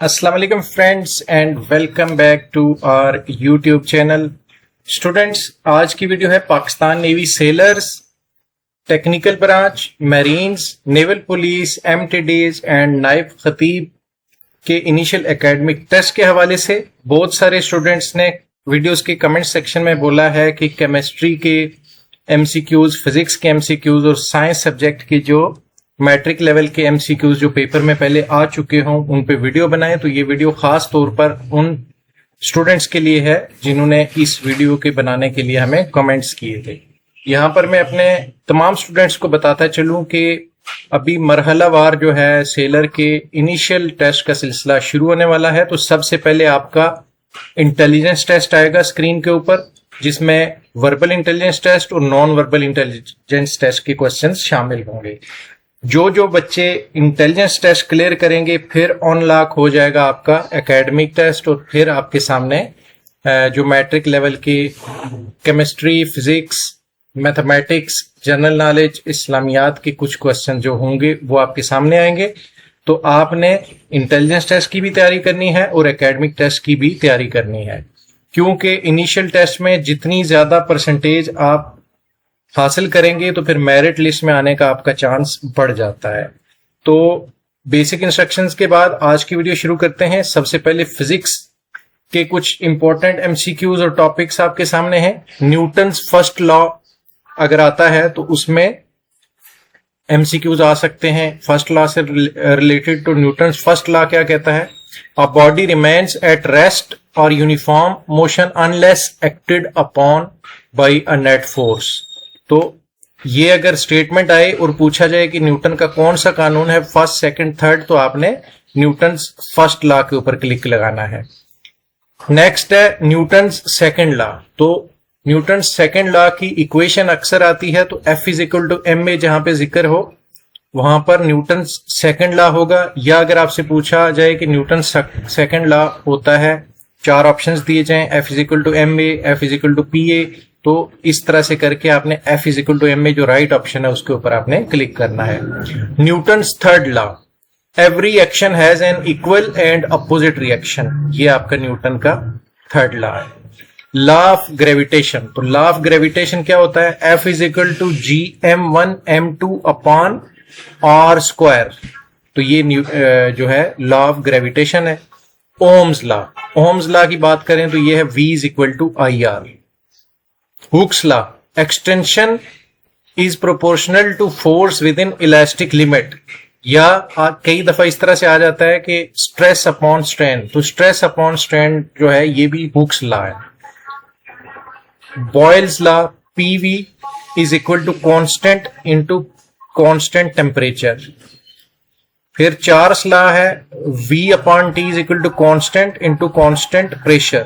अस्सलाम वालेकुम friends and welcome back to our YouTube channel. Students, आज की वीडियो है Pakistan navy sailors, technical branch, marines, naval police, MTDs and नायब खतीब के इनिशियल एकेडमिक टेस्ट के हवाले से। बहुत सारे स्टूडेंट्स ने वीडियोस के कमेंट सेक्शन में बोला है कि केमिस्ट्री के एमसीक्यूज, फिजिक्स के एमसीक्यूज और साइंस सब्जेक्ट की जो मैट्रिक लेवल के एमसीक्यूज जो पेपर में पहले आ चुके हों उन पे वीडियो बनाएं। तो ये वीडियो खास तौर पर उन स्टूडेंट्स के लिए है जिन्होंने इस वीडियो के बनाने के लिए हमें कमेंट्स किए थे। यहाँ पर मैं अपने तमाम स्टूडेंट्स को बताता चलूं कि अभी मरहलावार जो है सेलर के इनिशियल टेस्ट का सिलसिला शुरू होने वाला है। तो सबसे पहले आपका इंटेलिजेंस टेस्ट आएगा स्क्रीन के ऊपर, जिसमें वर्बल इंटेलिजेंस टेस्ट और नॉन वर्बल इंटेलिजेंस टेस्ट के क्वेश्चंस शामिल होंगे। जो बच्चे इंटेलिजेंस टेस्ट क्लियर करेंगे फिर ऑन लॉक हो जाएगा आपका एकेडमिक टेस्ट, और फिर आपके सामने जो मैट्रिक लेवल की chemistry, physics, mathematics, general knowledge, इस्लामियात के कुछ क्वेश्चन जो होंगे वो आपके सामने आएंगे। तो आपने इंटेलिजेंस टेस्ट की भी तैयारी करनी है और एकेडमिक टेस्ट की भी तैयारी करनी है, क्योंकि इनिशियल टेस्ट में जितनी ज्यादा परसेंटेज आप हासिल करेंगे तो फिर मेरिट लिस्ट में आने का आपका चांस बढ़ जाता है। तो बेसिक इंस्ट्रक्शंस के बाद आज की वीडियो शुरू करते हैं। सबसे पहले फिजिक्स के कुछ इंपॉर्टेंट एमसीक्यूज और टॉपिक्स आपके सामने हैं। न्यूटन्स फर्स्ट लॉ अगर आता है तो उसमें एमसीक्यूज आ सकते हैं। फर्स्ट लॉ से रिलेटेड तो न्यूटन्स फर्स्ट लॉ क्या कहता है? A body remains at rest और uniform motion unless acted upon by a net force. तो ये अगर स्टेटमेंट आए और पूछा जाए कि न्यूटन का कौन सा कानून है, फर्स्ट, सेकंड, थर्ड, तो आपने न्यूटन्स फर्स्ट लॉ के ऊपर क्लिक लगाना है। नेक्स्ट है न्यूटन्स सेकंड लॉ। तो न्यूटन्स सेकंड लॉ की इक्वेशन अक्सर आती है, तो F is equal to M A जहां पे जिक्र हो वहां पर न्यूटन्स सेकंड लॉ होगा। या अगर आपसे पूछा जाए कि न्यूटन्स सेकंड लॉ होता है, चार ऑप्शंस दिए जाएं, F is equal to M A, F is equal to P A, तो इस तरह से करके आपने F is equal to M A जो राइट ऑप्शन है उसके ऊपर आपने क्लिक करना है। Newton's third law, every action has an equal and opposite reaction, ये आपका न्यूटन का थर्ड लॉ है। लॉ ऑफ ग्रेविटेशन, तो लॉ ऑफ ग्रेविटेशन क्या होता है? F is equal to G m1 m2 upon r square. तो ये जो है लॉ ऑफ ग्रेविटेशन है। ओम्स लॉ, ओम्स लॉ की बात करें तो ये है V is equal to I R. Hooke's law, extension is proportional to force within elastic limit, या कई दफा इस तरह से आ जाता है कि स्ट्रेस अपॉन स्ट्रेन, तो स्ट्रेस अपॉन स्ट्रेन जो है ये भी हुक्स लॉ है। Boyle's law, PV is equal to constant into constant temperature. फिर चार्ल्स लॉ है V upon T is equal to constant into constant pressure.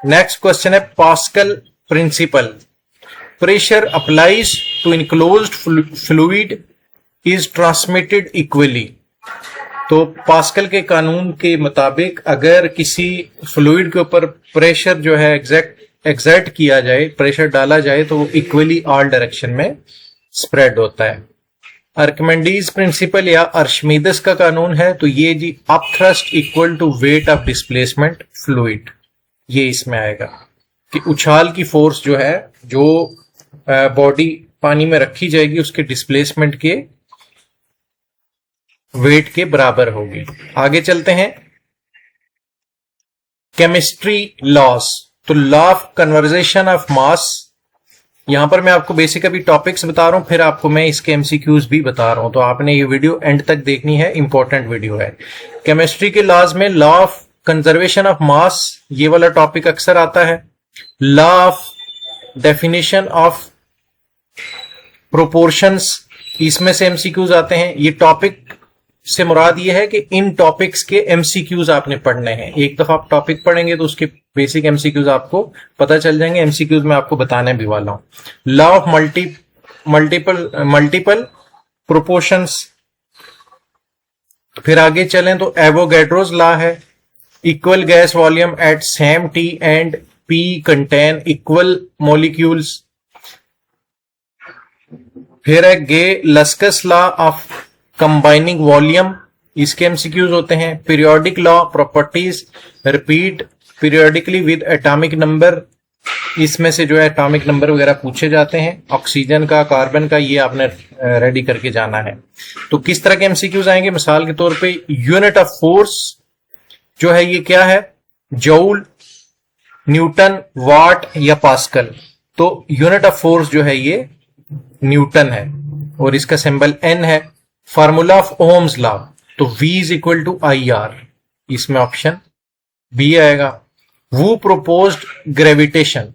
Next question है Pascal principle, pressure applies to enclosed fluid is transmitted equally. तो Pascal के कानून के मुताबिक अगर किसी फ्लूइड के ऊपर प्रेशर जो है एग्जर्ट किया जाए, प्रेशर डाला जाए, तो वो इक्वली ऑल डायरेक्शन में स्प्रेड होता है। आर्किमिडीज प्रिंसिपल या अर्शमीदस का कानून है, तो ये जी upthrust equal to weight of displacement fluid, ये इसमें आएगा कि उछाल की फोर्स जो है, जो बॉडी पानी में रखी जाएगी उसके डिस्प्लेसमेंट के वेट के बराबर होगी। आगे चलते हैं, केमिस्ट्री लॉस, तो law of conversation of mass. यहां पर मैं आपको बेसिक अभी टॉपिक्स बता रहा हूं, फिर आपको मैं इसके एमसीक्यूज भी बता रहा हूं, तो आपने ये वीडियो एंड तक देखनी है, इंपॉर्टेंट वीडियो है। केमिस्ट्री के लॉज में law of conservation of mass, ये वाला टॉपिक अक्सर आता है। Law of definition of proportions, इसमें से एमसीक्यूज आते हैं। ये टॉपिक से मुराद ये है कि इन टॉपिक्स के एमसीक्यूज आपने पढ़ने हैं। एक दफा आप टॉपिक पढ़ेंगे तो उसके बेसिक एमसीक्यूज आपको पता चल जाएंगे। एमसीक्यूज में आपको बताने भी वाला हूं। Law of multiple proportions. फिर आगे चलें तो एवोगैड्रोस लॉ है, equal gas volume at same T and P contain equal molecules. फिर है गे लस्कस लॉ ऑफ कंबाइनिंग वॉल्यूम इसके एमसीक्यूज होते हैं। Periodic law, properties, repeat periodically with atomic number, इसमें से जो है एटॉमिक नंबर वगैरह पूछे जाते हैं। ऑक्सीजन का, कार्बन का, ये आपने रेडी करके जाना है। तो किस तरह के एमसीक्यूज आएंगे? मिसाल के तौर पे यूनिट ऑफ फोर्स जो है ये क्या है? जूल, न्यूटन, वाट या पास्कल। तो यूनिट ऑफ फोर्स जो है ये न्यूटन है और इसका सिंबल एन है। फार्मूला ऑफ ओम्स लॉ, तो V is equal to IR, इसमें ऑप्शन बी आएगा। वो प्रोपोज्ड ग्रेविटेशन,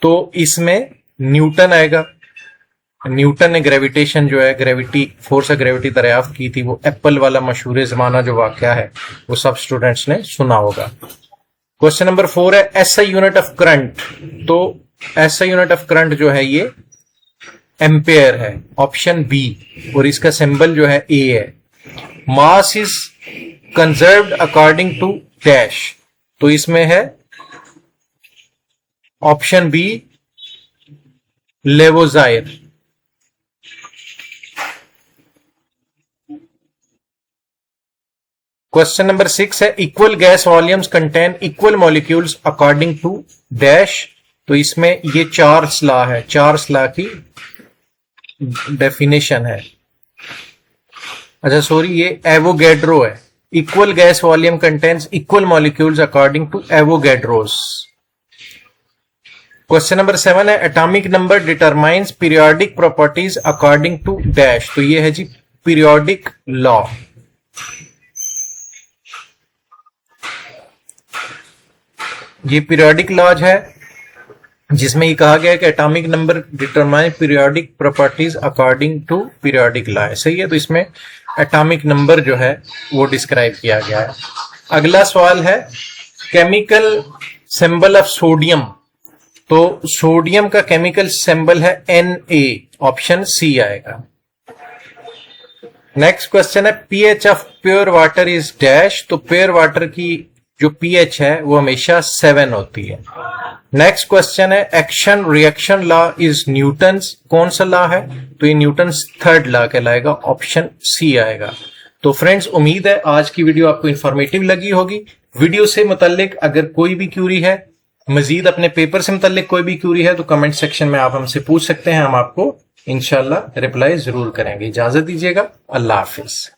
तो इसमें न्यूटन आएगा। न्यूटन ने ग्रेविटेशन जो है, ग्रेविटी, फोर्स ऑफ ग्रेविटी दरियाफ्त की थी। वो एप्पल वाला मशहूर जमाना जो वाकया है वो सब स्टूडेंट्स ने सुना होगा। क्वेश्चन नंबर 4 है SI यूनिट ऑफ करंट। तो SI यूनिट ऑफ करंट जो है ये एम्पेयर है, ऑप्शन बी, और इसका सिंबल जो है A है। Mass is conserved according to dash, तो इसमें है option B, Lavoisier. Question number 6 है equal gas volumes contain equal molecules according to dash. तो इसमें ये चार्ल्स लॉ है, चार्ल्स लॉ की डेफिनेशन है। अच्छा सॉरी, ये एवोगैड्रो है। Equal gas volume contains equal molecules according to Avogadro's. Question number 7 है atomic number determines periodic properties according to dash. तो ये है जी पीरियोडिक लॉ। ये पीरियोडिक लॉज है जिसमें ये कहा गया है कि atomic number determine periodic properties according to periodic law है। सही है, तो इसमें एटॉमिक नंबर जो है वो डिस्क्राइब किया गया है। अगला सवाल है केमिकल सिंबल ऑफ सोडियम। तो सोडियम का केमिकल सिंबल है Na, ऑप्शन सी आएगा। नेक्स्ट क्वेश्चन है pH of pure water is dash. तो प्योर वाटर की जो पीएच है वो हमेशा 7 होती है। नेक्स्ट क्वेश्चन है action reaction law is Newton's. कौन सा लॉ है? तो ये न्यूटन्स थर्ड लॉ कहलाएगा, ऑप्शन सी आएगा। तो फ्रेंड्स, उम्मीद है आज की वीडियो आपको इंफॉर्मेटिव लगी होगी। वीडियो से मुताल्लिक अगर कोई भी क्यूरी है, मजीद अपने पेपर से मुताल्लिक कोई भी क्यूरी है, तो कमेंट सेक्शन में आप हमसे पूछ सकते हैं। हम आपको इंशाल्लाह रिप्लाई जरूर करेंगे। इजाजत दीजिएगा, अल्लाह हाफिज।